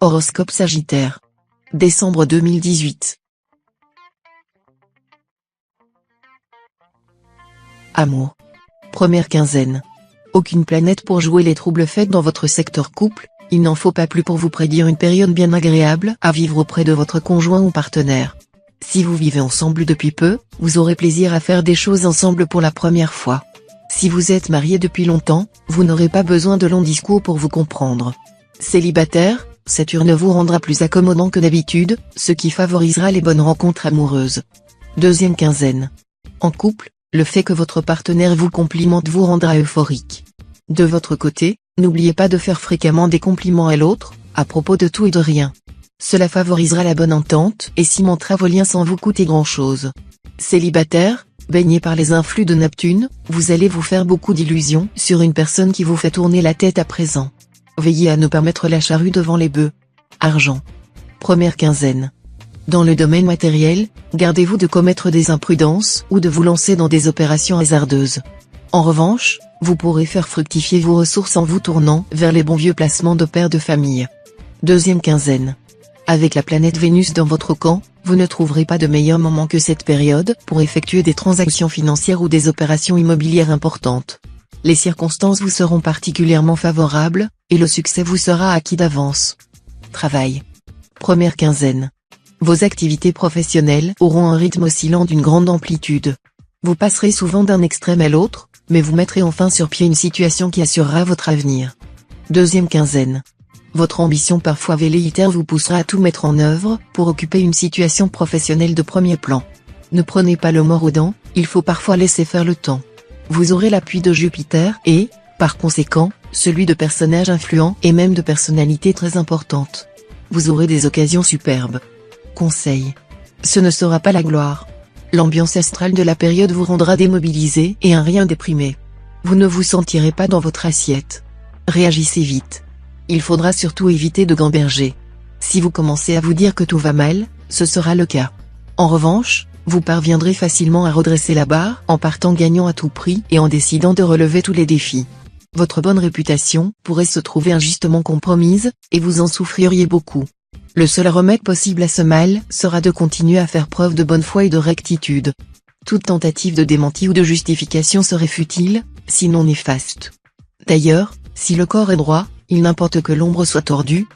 Horoscope Sagittaire. Décembre 2018. Amour. Première quinzaine. Aucune planète pour jouer les troubles faits dans votre secteur couple, il n'en faut pas plus pour vous prédire une période bien agréable à vivre auprès de votre conjoint ou partenaire. Si vous vivez ensemble depuis peu, vous aurez plaisir à faire des choses ensemble pour la première fois. Si vous êtes marié depuis longtemps, vous n'aurez pas besoin de longs discours pour vous comprendre. Célibataire, Saturne vous rendra plus accommodant que d'habitude, ce qui favorisera les bonnes rencontres amoureuses. Deuxième quinzaine. En couple, le fait que votre partenaire vous complimente vous rendra euphorique. De votre côté, n'oubliez pas de faire fréquemment des compliments à l'autre, à propos de tout et de rien. Cela favorisera la bonne entente et cimentera vos liens sans vous coûter grand-chose. Célibataire, baigné par les influx de Neptune, vous allez vous faire beaucoup d'illusions sur une personne qui vous fait tourner la tête à présent. Veillez à ne pas mettre la charrue devant les bœufs. Argent. Première quinzaine. Dans le domaine matériel, gardez-vous de commettre des imprudences ou de vous lancer dans des opérations hasardeuses. En revanche, vous pourrez faire fructifier vos ressources en vous tournant vers les bons vieux placements de père de famille. Deuxième quinzaine. Avec la planète Vénus dans votre camp, vous ne trouverez pas de meilleur moment que cette période pour effectuer des transactions financières ou des opérations immobilières importantes. Les circonstances vous seront particulièrement favorables, et le succès vous sera acquis d'avance. Travail. Première quinzaine. Vos activités professionnelles auront un rythme oscillant d'une grande amplitude. Vous passerez souvent d'un extrême à l'autre, mais vous mettrez enfin sur pied une situation qui assurera votre avenir. Deuxième quinzaine. Votre ambition parfois velléitaire vous poussera à tout mettre en œuvre pour occuper une situation professionnelle de premier plan. Ne prenez pas le mors aux dents, il faut parfois laisser faire le temps. Vous aurez l'appui de Jupiter et, par conséquent, celui de personnages influents et même de personnalités très importantes. Vous aurez des occasions superbes. Conseil. Ce ne sera pas la gloire. L'ambiance astrale de la période vous rendra démobilisé et un rien déprimé. Vous ne vous sentirez pas dans votre assiette. Réagissez vite. Il faudra surtout éviter de gamberger. Si vous commencez à vous dire que tout va mal, ce sera le cas. En revanche, vous parviendrez facilement à redresser la barre en partant gagnant à tout prix et en décidant de relever tous les défis. Votre bonne réputation pourrait se trouver injustement compromise, et vous en souffririez beaucoup. Le seul remède possible à ce mal sera de continuer à faire preuve de bonne foi et de rectitude. Toute tentative de démenti ou de justification serait futile, sinon néfaste. D'ailleurs, si le corps est droit, il n'importe que l'ombre soit tordue,